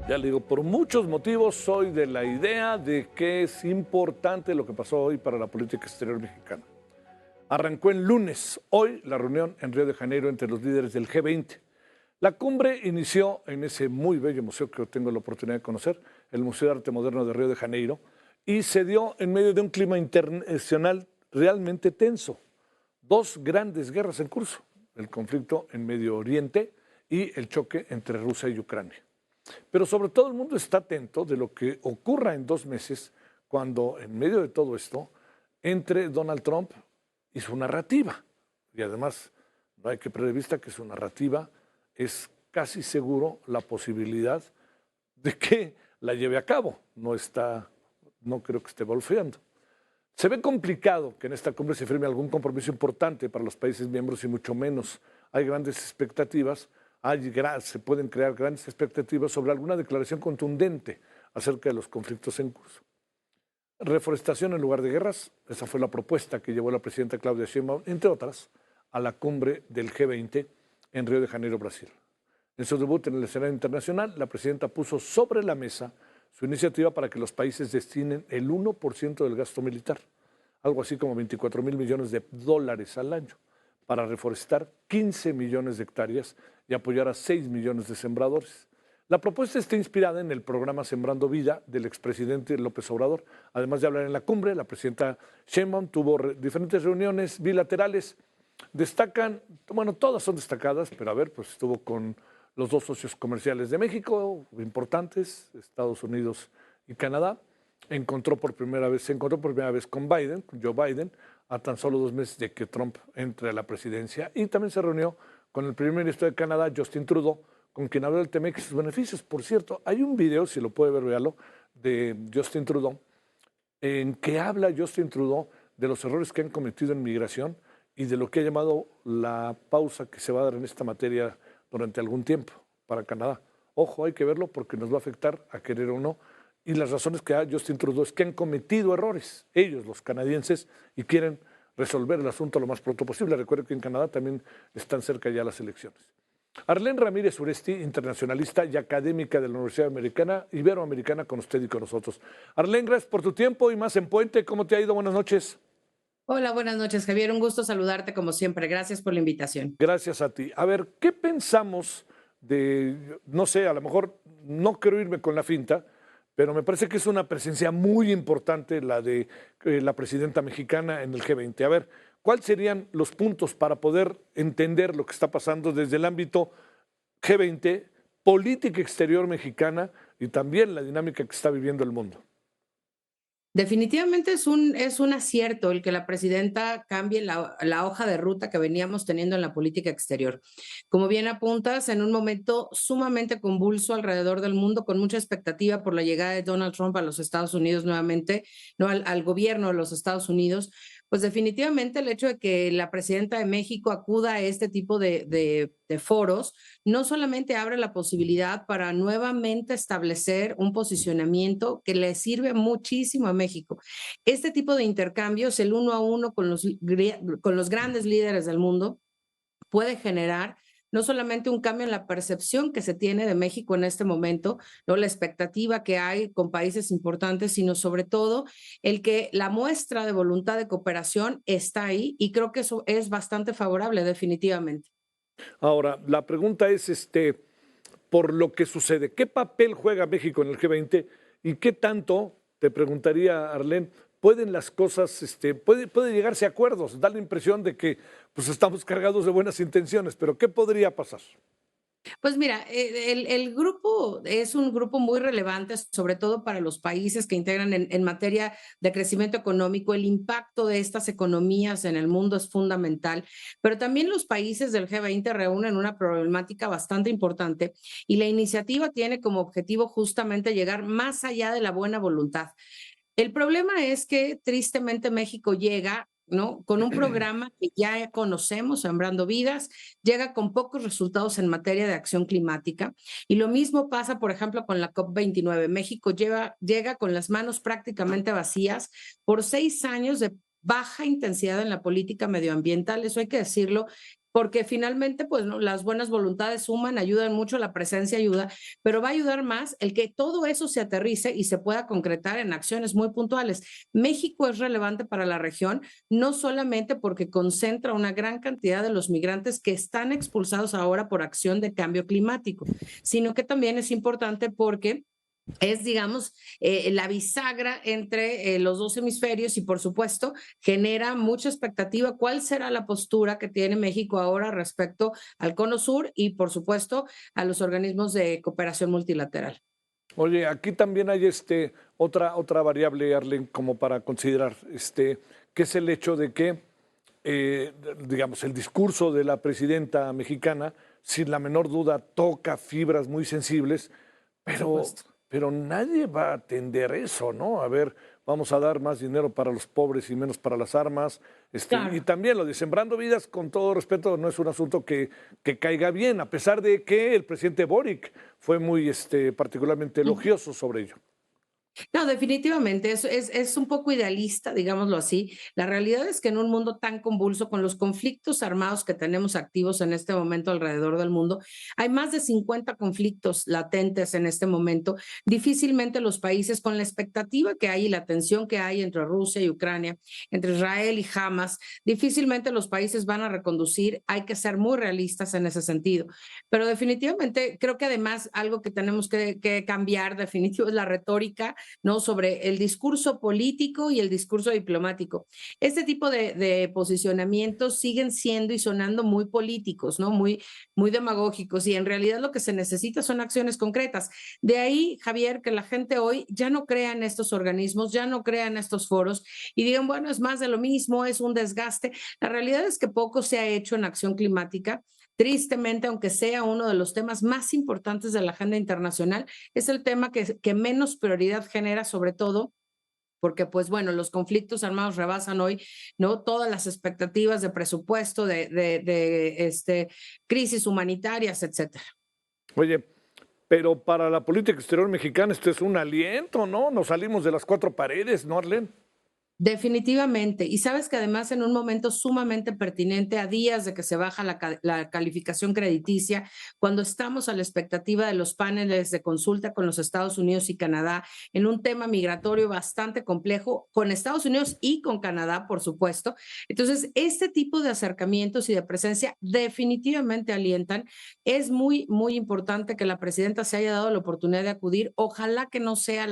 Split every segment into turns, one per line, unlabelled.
Ya le digo, por muchos motivos soy de la idea de que es importante lo que pasó hoy para la política exterior mexicana. Arrancó el lunes, hoy, la reunión en Río de Janeiro entre los líderes del G20. La cumbre inició en ese muy bello museo que tengo la oportunidad de conocer, el Museo de Arte Moderno de Río de Janeiro, y se dio en medio de un clima internacional realmente tenso. Dos grandes guerras en curso, el conflicto en Medio Oriente y el choque entre Rusia y Ucrania. Pero sobre todo el mundo está atento de lo que ocurra en 2 meses cuando en medio de todo esto entre Donald Trump y su narrativa. Y además no hay que perder de vista que su narrativa es casi seguro la posibilidad de que la lleve a cabo. No creo que esté bolfeando. Se ve complicado que en esta cumbre se firme algún compromiso importante para los países miembros y mucho menos hay grandes expectativas. Se pueden crear grandes expectativas sobre alguna declaración contundente acerca de los conflictos en curso. Reforestación en lugar de guerras, esa fue la propuesta que llevó la presidenta Claudia Sheinbaum, entre otras, a la cumbre del G20 en Río de Janeiro, Brasil. En su debut en el escenario internacional, la presidenta puso sobre la mesa su iniciativa para que los países destinen el 1% del gasto militar, algo así como 24,000 millones de dólares al año, para reforestar 15 millones de hectáreas y apoyar a 6 millones de sembradores. La propuesta está inspirada en el programa Sembrando Vida del expresidente López Obrador. Además de hablar en la cumbre, la presidenta Sheinbaum tuvo diferentes reuniones bilaterales. Destacan, bueno, todas son destacadas, pero a ver, pues estuvo con los dos socios comerciales de México, importantes, Estados Unidos y Canadá. Se encontró por primera vez con Biden, con Joe Biden, a tan solo 2 meses de que Trump entre a la presidencia. Y también se reunió con el primer ministro de Canadá, Justin Trudeau, con quien habló del TEMEC y sus beneficios. Por cierto, hay un video, si lo puede ver, véalo, de Justin Trudeau, en que habla Justin Trudeau de los errores que han cometido en migración y de lo que ha llamado la pausa que se va a dar en esta materia durante algún tiempo para Canadá. Ojo, hay que verlo porque nos va a afectar a querer o no. Y las razones que da Justin Trudeau es que han cometido errores, ellos, los canadienses, y quieren resolver el asunto lo más pronto posible. Recuerden que en Canadá también están cerca ya las elecciones. Arlene Ramírez Uresti, internacionalista y académica de la Universidad Iberoamericana, con usted y con nosotros. Arlene, gracias por tu tiempo y más en Puente. ¿Cómo te ha ido? Buenas noches.
Hola, buenas noches, Javier. Un gusto saludarte como siempre. Gracias por la invitación.
Gracias a ti. A ver, ¿qué pensamos de, no sé, a lo mejor no quiero irme con la finta, pero me parece que es una presencia muy importante la de la presidenta mexicana en el G20? A ver, ¿cuáles serían los puntos para poder entender lo que está pasando desde el ámbito G20, política exterior mexicana y también la dinámica que está viviendo el mundo?
Definitivamente es un acierto el que la presidenta cambie la hoja de ruta que veníamos teniendo en la política exterior. Como bien apuntas, en un momento sumamente convulso alrededor del mundo, con mucha expectativa por la llegada de Donald Trump a los Estados Unidos nuevamente, no al gobierno de los Estados Unidos, pues definitivamente el hecho de que la presidenta de México acuda a este tipo de foros no solamente abre la posibilidad para nuevamente establecer un posicionamiento que le sirve muchísimo a México. Este tipo de intercambios, el uno a uno con los grandes líderes del mundo, puede generar no solamente un cambio en la percepción que se tiene de México en este momento, no la expectativa que hay con países importantes, sino sobre todo el que la muestra de voluntad de cooperación está ahí y creo que eso es bastante favorable definitivamente.
Ahora, la pregunta es, por lo que sucede, ¿qué papel juega México en el G20 y qué tanto, te preguntaría Arlene, pueden las cosas, puede llegarse a acuerdos? Da la impresión de que pues estamos cargados de buenas intenciones, pero ¿qué podría pasar?
Pues mira, el grupo es un grupo muy relevante, sobre todo para los países que integran en materia de crecimiento económico. El impacto de estas economías en el mundo es fundamental, pero también los países del G20 reúnen una problemática bastante importante y la iniciativa tiene como objetivo justamente llegar más allá de la buena voluntad. El problema es que tristemente México llega, ¿no? Con un programa que ya conocemos, Sembrando Vidas, llega con pocos resultados en materia de acción climática. Y lo mismo pasa, por ejemplo, con la COP29. México llega con las manos prácticamente vacías por 6 años de baja intensidad en la política medioambiental, eso hay que decirlo, porque finalmente, pues, ¿no? Las buenas voluntades suman, ayudan mucho, la presencia ayuda, pero va a ayudar más el que todo eso se aterrice y se pueda concretar en acciones muy puntuales. México es relevante para la región, no solamente porque concentra una gran cantidad de los migrantes que están expulsados ahora por acción de cambio climático, sino que también es importante porque es, digamos, la bisagra entre los dos hemisferios y, por supuesto, genera mucha expectativa. ¿Cuál será la postura que tiene México ahora respecto al Cono Sur y, por supuesto, a los organismos de cooperación multilateral?
Oye, aquí también hay otra variable, Arlen, como para considerar, que es el hecho de que, digamos, el discurso de la presidenta mexicana, sin la menor duda, toca fibras muy sensibles,
Por
pero,
supuesto.
pero nadie va a atender eso, ¿no? A ver, vamos a dar más dinero para los pobres y menos para las armas. Y
Claro.
también lo de Sembrando Vidas, con todo respeto, no es un asunto que caiga bien, a pesar de que el presidente Boric fue muy particularmente elogioso sobre ello.
No, definitivamente, es un poco idealista, digámoslo así. La realidad es que en un mundo tan convulso, con los conflictos armados que tenemos activos en este momento alrededor del mundo, hay más de 50 conflictos latentes en este momento. Difícilmente los países, con la expectativa que hay y la tensión que hay entre Rusia y Ucrania, entre Israel y Hamas, difícilmente los países van a reconducir. Hay que ser muy realistas en ese sentido. Pero definitivamente creo que además algo que tenemos que cambiar definitivo es la retórica, ¿no? Sobre el discurso político y el discurso diplomático. Este tipo de posicionamientos siguen siendo y sonando muy políticos, ¿no? Muy demagógicos, y en realidad lo que se necesita son acciones concretas. De ahí, Javier, que la gente hoy ya no crea en estos organismos, ya no crea en estos foros y digan, bueno, es más de lo mismo, es un desgaste. La realidad es que poco se ha hecho en acción climática. Tristemente, aunque sea uno de los temas más importantes de la agenda internacional, es el tema que menos prioridad genera, sobre todo porque, pues bueno, los conflictos armados rebasan hoy, ¿no? Todas las expectativas de presupuesto, crisis humanitarias, etcétera.
Oye, pero para la política exterior mexicana esto es un aliento, ¿no? Nos salimos de las cuatro paredes, ¿no, Arlen?
Definitivamente. Y sabes que además en un momento sumamente pertinente, a días de que se baja la calificación crediticia, cuando estamos a la expectativa de los paneles de consulta con los Estados Unidos y Canadá en un tema migratorio bastante complejo, con Estados Unidos y con Canadá, por supuesto. Entonces, este tipo de acercamientos y de presencia definitivamente alientan. Es muy importante que la presidenta se haya dado la oportunidad de acudir. Ojalá que no sea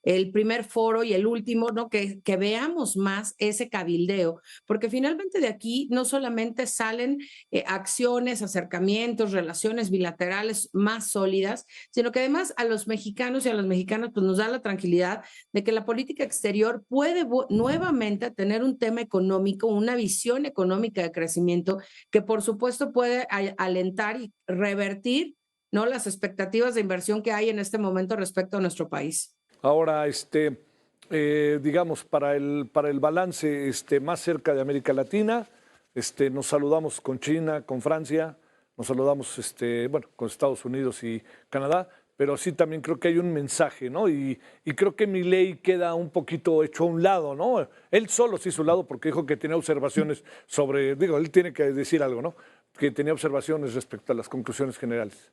el primer foro y el último, ¿no? Que veamos más ese cabildeo, porque finalmente de aquí no solamente salen acciones, acercamientos, relaciones bilaterales más sólidas, sino que además a los mexicanos y a las mexicanas pues nos da la tranquilidad de que la política exterior puede nuevamente tener un tema económico, una visión económica de crecimiento que por supuesto puede alentar y revertir, ¿no? Las expectativas de inversión que hay en este momento respecto a nuestro país.
Ahora, digamos, para el balance más cerca de América Latina, nos saludamos con China, con Francia, nos saludamos, bueno, con Estados Unidos y Canadá, pero sí también creo que hay un mensaje, ¿no? Y creo que Milei queda un poquito hecho a un lado, ¿no? Él solo se hizo a un lado porque dijo que tenía observaciones sobre, digo, él tiene que decir algo, ¿no? Que tenía observaciones respecto a las conclusiones generales.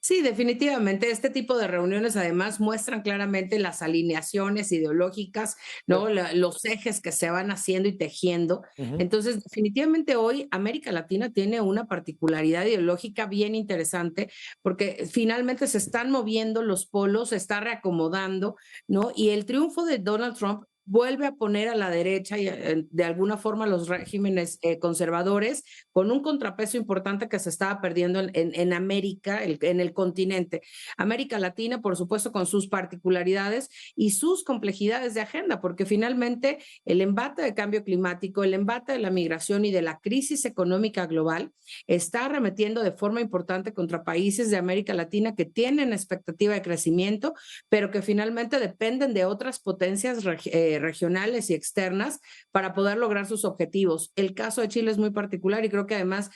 Sí, definitivamente. Este tipo de reuniones además muestran claramente las alineaciones ideológicas,
Sí.
¿no? Los ejes que se van haciendo y tejiendo.
Ujú.
Entonces, definitivamente hoy América Latina tiene una particularidad ideológica bien interesante porque finalmente se están moviendo los polos, se está reacomodando, ¿no? Y el triunfo de Donald Trump vuelve a poner a la derecha y de alguna forma los regímenes conservadores con un contrapeso importante que se estaba perdiendo en América, en el continente. América Latina, por supuesto, con sus particularidades y sus complejidades de agenda, porque finalmente el embate de cambio climático, el embate de la migración y de la crisis económica global está arremetiendo de forma importante contra países de América Latina que tienen expectativa de crecimiento, pero que finalmente dependen de otras potencias regionales y externas para poder lograr sus objetivos. El caso de Chile es muy particular y creo que además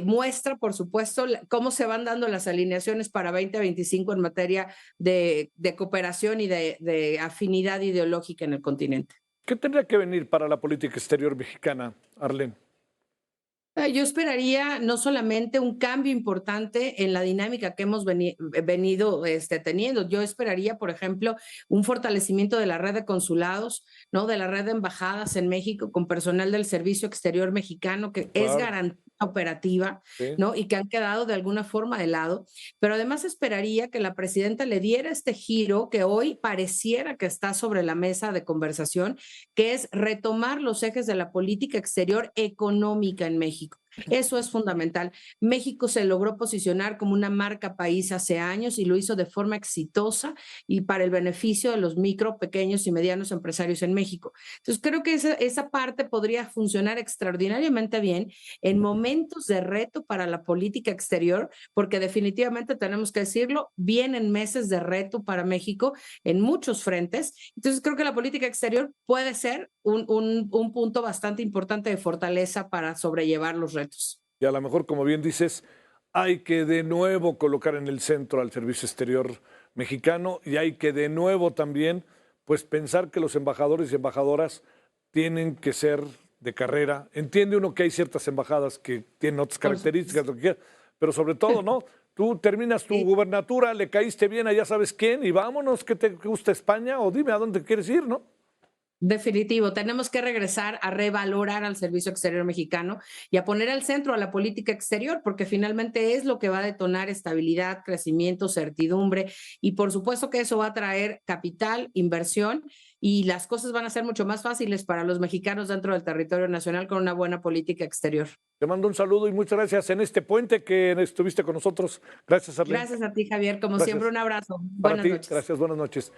muestra, por supuesto, cómo se van dando las alineaciones para 2025 en materia de cooperación y de afinidad ideológica en el continente.
¿Qué tendría que venir para la política exterior mexicana, Arlen?
Yo esperaría no solamente un cambio importante en la dinámica que hemos venido teniendo, yo esperaría, por ejemplo, un fortalecimiento de la red de consulados, ¿no? De la red de embajadas en México con personal del Servicio Exterior mexicano que es
Claro,
garantía operativa,
sí.
¿no? Y que han quedado de alguna forma de lado. Pero además esperaría que la presidenta le diera este giro que hoy pareciera que está sobre la mesa de conversación, que es retomar los ejes de la política exterior económica en México. Eso es fundamental. México se logró posicionar como una marca país hace años y lo hizo de forma exitosa y para el beneficio de los micro, pequeños y medianos empresarios en México. Entonces, creo que esa parte podría funcionar extraordinariamente bien en momentos de reto para la política exterior, porque definitivamente tenemos que decirlo, vienen meses de reto para México en muchos frentes. Entonces, creo que la política exterior puede ser un punto bastante importante de fortaleza para sobrellevar los retos.
Y a lo mejor, como bien dices, hay que de nuevo colocar en el centro al Servicio Exterior mexicano y hay que de nuevo también pues pensar que los embajadores y embajadoras tienen que ser de carrera. Entiende uno que hay ciertas embajadas que tienen otras
Por
características,
supuesto.
lo que quiera, pero sobre todo, ¿no? Tú terminas tu
Sí.
gubernatura, le caíste bien a ya sabes quién y vámonos, que te gusta España o dime a dónde quieres ir, ¿no?
Definitivo, tenemos que regresar a revalorar al Servicio Exterior mexicano y a poner al centro a la política exterior, porque finalmente es lo que va a detonar estabilidad, crecimiento, certidumbre y por supuesto que eso va a traer capital, inversión y las cosas van a ser mucho más fáciles para los mexicanos dentro del territorio nacional con una buena política exterior.
Te mando un saludo y muchas gracias en este puente que estuviste con nosotros. Gracias, Arlene.
Gracias a ti, Javier. Como siempre,
Gracias.
un abrazo.
Para
Buenas
ti,
noches.
gracias, buenas noches.